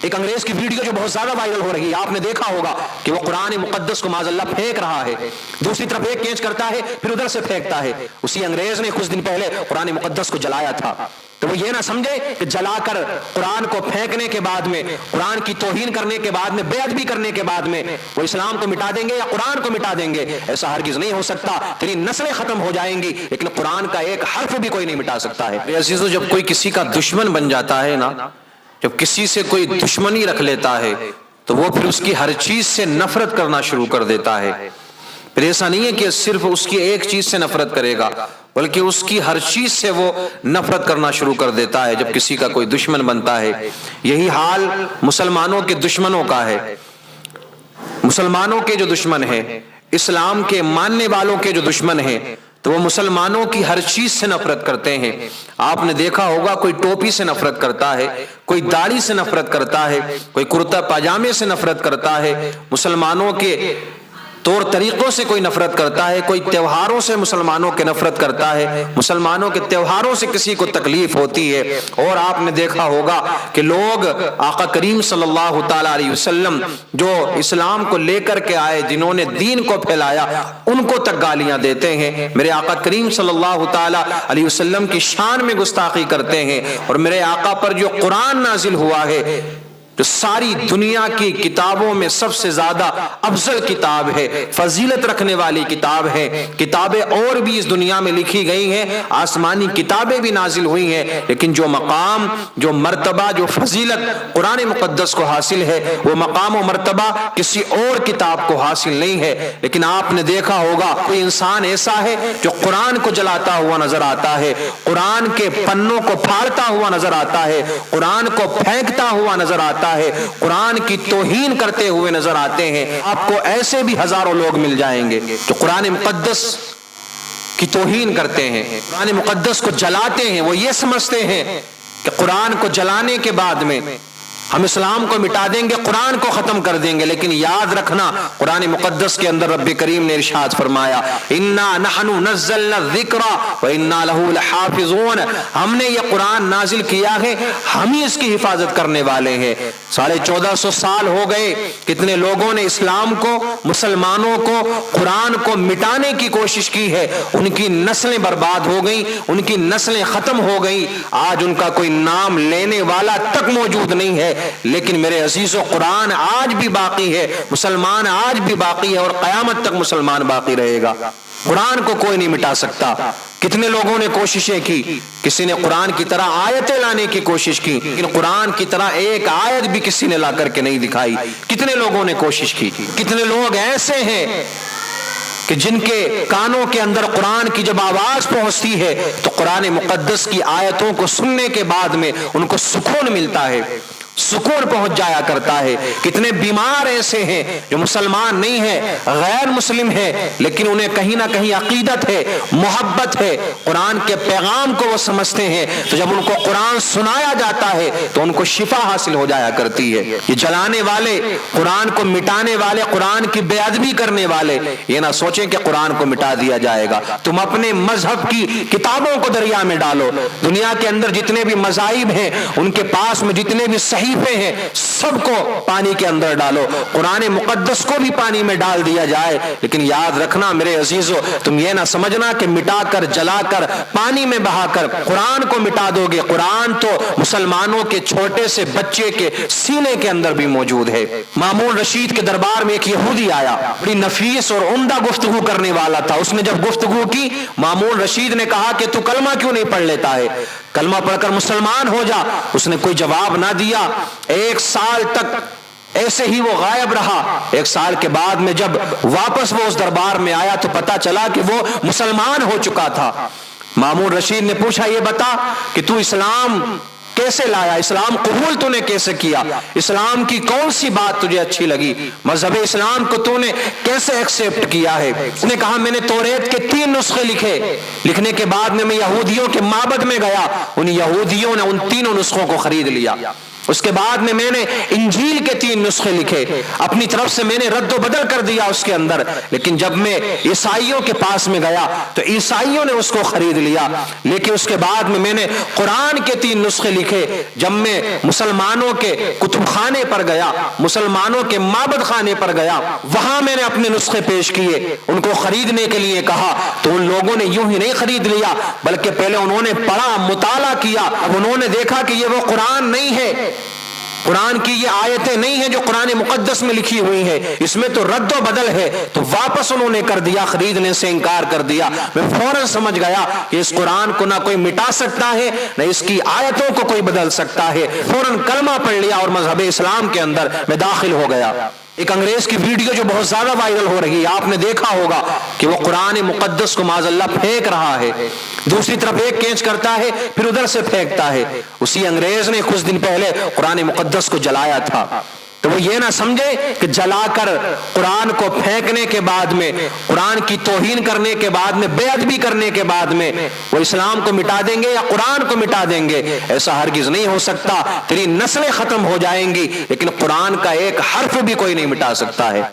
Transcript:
ایک انگریز کی ویڈیو جو بہت زیادہ وائرل ہو رہی ہے، آپ نے دیکھا ہوگا کہ وہ قرآن مقدس کو معاذ اللہ پھینک رہا ہے، دوسری طرف ایک کینچ کرتا ہے پھر ادھر سے پھینکتا ہے۔ اسی انگریز نے کچھ دن پہلے قرآن مقدس کو جلایا تھا، تو وہ یہ نہ سمجھے کہ جلا کر قرآن کو پھینکنے کے بعد میں، قرآن کی توہین کرنے کے بعد میں، بے ادبی کرنے کے بعد میں وہ اسلام کو مٹا دیں گے یا قرآن کو مٹا دیں گے۔ ایسا ہرگز نہیں ہو سکتا، تیری نسلیں ختم ہو جائیں گی لیکن قرآن کا ایک حرف بھی کوئی نہیں مٹا سکتا ہے۔ میرے عزیزو، جب کوئی کسی کا دشمن بن جاتا ہے نا، جب کسی سے کوئی دشمنی رکھ لیتا ہے تو وہ پھر اس کی ہر چیز سے نفرت کرنا شروع کر دیتا ہے۔ پھر ایسا نہیں ہے کہ صرف اس کی ایک چیز سے نفرت کرے گا، بلکہ اس کی ہر چیز سے وہ نفرت کرنا شروع کر دیتا ہے جب کسی کا کوئی دشمن بنتا ہے۔ یہی حال مسلمانوں کے دشمنوں کا ہے۔ مسلمانوں کے جو دشمن ہیں، اسلام کے ماننے والوں کے جو دشمن ہیں، تو وہ مسلمانوں کی ہر چیز سے نفرت کرتے ہیں۔ آپ نے دیکھا ہوگا کوئی ٹوپی سے نفرت کرتا ہے، کوئی داڑھی سے نفرت کرتا ہے، کوئی کرتا پاجامے سے نفرت کرتا ہے، مسلمانوں کے طور طریقوں سے کوئی نفرت کرتا ہے، کوئی تہواروں سے مسلمانوں کے نفرت کرتا ہے، مسلمانوں کے تہواروں سے کسی کو تکلیف ہوتی ہے۔ اور آپ نے دیکھا ہوگا کہ لوگ آقا کریم صلی اللہ تعالی علیہ وسلم جو اسلام کو لے کر کے آئے، جنہوں نے دین کو پھیلایا، ان کو تک گالیاں دیتے ہیں، میرے آقا کریم صلی اللہ تعالی علیہ وسلم کی شان میں گستاخی کرتے ہیں۔ اور میرے آقا پر جو قرآن نازل ہوا ہے، جو ساری دنیا کی کتابوں میں سب سے زیادہ افضل کتاب ہے، فضیلت رکھنے والی کتاب ہے، کتابیں اور بھی اس دنیا میں لکھی گئی ہیں، آسمانی کتابیں بھی نازل ہوئی ہیں، لیکن جو مقام، جو مرتبہ، جو فضیلت قرآن مقدس کو حاصل ہے، وہ مقام و مرتبہ کسی اور کتاب کو حاصل نہیں ہے۔ لیکن آپ نے دیکھا ہوگا کوئی انسان ایسا ہے جو قرآن کو جلاتا ہوا نظر آتا ہے، قرآن کے پنوں کو پھاڑتا ہوا نظر آتا ہے، قرآن کو پھینکتا ہوا نظر آتا ہے، قرآن کی توہین کرتے ہوئے نظر آتے ہیں۔ آپ کو ایسے بھی ہزاروں لوگ مل جائیں گے جو قرآن مقدس کی توہین کرتے ہیں، قرآن مقدس کو جلاتے ہیں۔ وہ یہ سمجھتے ہیں کہ قرآن کو جلانے کے بعد میں ہم اسلام کو مٹا دیں گے، قرآن کو ختم کر دیں گے۔ لیکن یاد رکھنا، قرآن مقدس کے اندر رب کریم نے ارشاد فرمایا، انا نحن نزلنا الذکر وانا لہ لحافظون، ہم نے یہ قرآن نازل کیا ہے، ہم ہی اس کی حفاظت کرنے والے ہیں۔ 1450 سال ہو گئے، کتنے لوگوں نے اسلام کو، مسلمانوں کو، قرآن کو مٹانے کی کوشش کی ہے، ان کی نسلیں برباد ہو گئیں، ان کی نسلیں ختم ہو گئیں، آج ان کا کوئی نام لینے والا تک موجود نہیں ہے۔ لیکن میرے عزیزو، قرآن آج بھی باقی ہے، مسلمان آج بھی باقی ہے، اور قیامت تک مسلمان باقی رہے گا۔ قرآن کو کوئی نہیں مٹا سکتا۔ کتنے لوگوں نے کوششیں کی، کسی نے قرآن کی طرح آیتیں لانے کی کوشش کی، لیکن قرآن کی طرح ایک آیت بھی کسی نے لا کر کے نہیں دکھائی۔ کتنے لوگوں نے کوشش کی، کتنے لوگ ایسے ہیں کہ جن کے کانوں کے اندر قرآن کی جب آواز پہنچتی ہے تو قرآن مقدس کی آیتوں کو سننے کے بعد میں ان کو سکون ملتا ہے، سکون پہنچ جایا کرتا ہے۔ کتنے بیمار ایسے ہیں جو مسلمان نہیں ہیں، غیر مسلم ہیں، لیکن انہیں کہیں نہ کہیں عقیدت ہے، محبت ہے، قرآن کے پیغام کو وہ سمجھتے ہیں، تو جب ان کو قرآن سنایا جاتا ہے تو ان کو شفا حاصل ہو جایا کرتی ہے۔ یہ جلانے والے، قرآن کو مٹانے والے، قرآن کی بے ادبی کرنے والے یہ نہ سوچیں کہ قرآن کو مٹا دیا جائے گا۔ تم اپنے مذہب کی کتابوں کو دریا میں ڈالو، دنیا کے اندر جتنے بھی مذاہب ہیں ان کے پاس میں جتنے بھی صحیفے ہیں سب کو پانی کے اندر ڈالو، قرآن مقدس کو بھی پانی میں ڈال دیا جائے۔ لیکن یاد رکھنا میرے عزیزو، تم یہ نہ سمجھنا کہ مٹا کر، جلا کر، پانی میں بہا کر قرآن کو مٹا دو گے۔ قرآن تو مسلمانوں کے چھوٹے سے بچے کے سینے کے اندر بھی موجود ہے۔ مامون رشید کے دربار میں ایک یہودی آیا، بڑی نفیس اور عمدہ گفتگو کرنے والا تھا۔ اس نے جب گفتگو کی، مامون رشید نے کہا کہ تو کلمہ کیوں نہیں پڑھ لیتا ہے، کلمہ پڑھ کر مسلمان ہو جا۔ اس نے کوئی جواب نہ دیا۔ 1 سال تک ایسے ہی وہ غائب رہا۔ 1 سال کے بعد میں جب واپس وہ اس دربار میں آیا تو پتا چلا کہ وہ مسلمان ہو چکا تھا۔ مامون رشید نے پوچھا، یہ بتا کہ تو اسلام کیسے لایا، اسلام قبول تو نے کیسے کیا، اسلام کی کون سی بات تجھے اچھی لگی، مذہب اسلام کو تو نے کیسے ایکسیپٹ کیا ہے؟ اس نے کہا، میں نے توریت کے 3 نسخے لکھے، لکھنے کے بعد میں یہودیوں کے معبد میں گیا، ان یہودیوں نے ان 3 نسخوں کو خرید لیا۔ اس کے بعد میں نے انجیل کے 3 نسخے لکھے، اپنی طرف سے میں نے رد و بدل کر دیا اس کے اندر، لیکن جب میں عیسائیوں کے پاس میں گیا تو عیسائیوں نے اس کو خرید لیا۔ لیکن اس کے بعد میں نے قرآن کے 3 نسخے لکھے، جب میں مسلمانوں کے کتب خانے پر گیا، مسلمانوں کے معبد خانے پر گیا، وہاں میں نے اپنے نسخے پیش کیے، ان کو خریدنے کے لیے کہا تو ان لوگوں نے یوں ہی نہیں خرید لیا، بلکہ پہلے انہوں نے پڑھا، مطالعہ کیا، اب انہوں نے دیکھا کہ یہ وہ قرآن نہیں ہے، قرآن کی یہ آیتیں نہیں ہیں جو قرآن مقدس میں لکھی ہوئی ہیں، اس میں تو رد و بدل ہے، تو واپس انہوں نے کر دیا، خریدنے سے انکار کر دیا۔ میں فوراً سمجھ گیا کہ اس قرآن کو نہ کوئی مٹا سکتا ہے، نہ اس کی آیتوں کو کوئی بدل سکتا ہے۔ فوراً کلمہ پڑھ لیا اور مذہب اسلام کے اندر میں داخل ہو گیا۔ ایک انگریز کی ویڈیو جو بہت زیادہ وائرل ہو رہی ہے، آپ نے دیکھا ہوگا کہ وہ قرآن مقدس کو معاذ اللہ پھینک رہا ہے، دوسری طرف ایک کینچ کرتا ہے پھر ادھر سے پھینکتا ہے۔ اسی انگریز نے کچھ دن پہلے قرآن مقدس کو جلایا تھا، تو وہ یہ نہ سمجھے کہ جلا کر قرآن کو پھینکنے کے بعد میں، قرآن کی توہین کرنے کے بعد میں، بے ادبی کرنے کے بعد میں وہ اسلام کو مٹا دیں گے یا قرآن کو مٹا دیں گے۔ ایسا ہرگز نہیں ہو سکتا، تیری نسلیں ختم ہو جائیں گی لیکن قرآن کا ایک حرف بھی کوئی نہیں مٹا سکتا ہے۔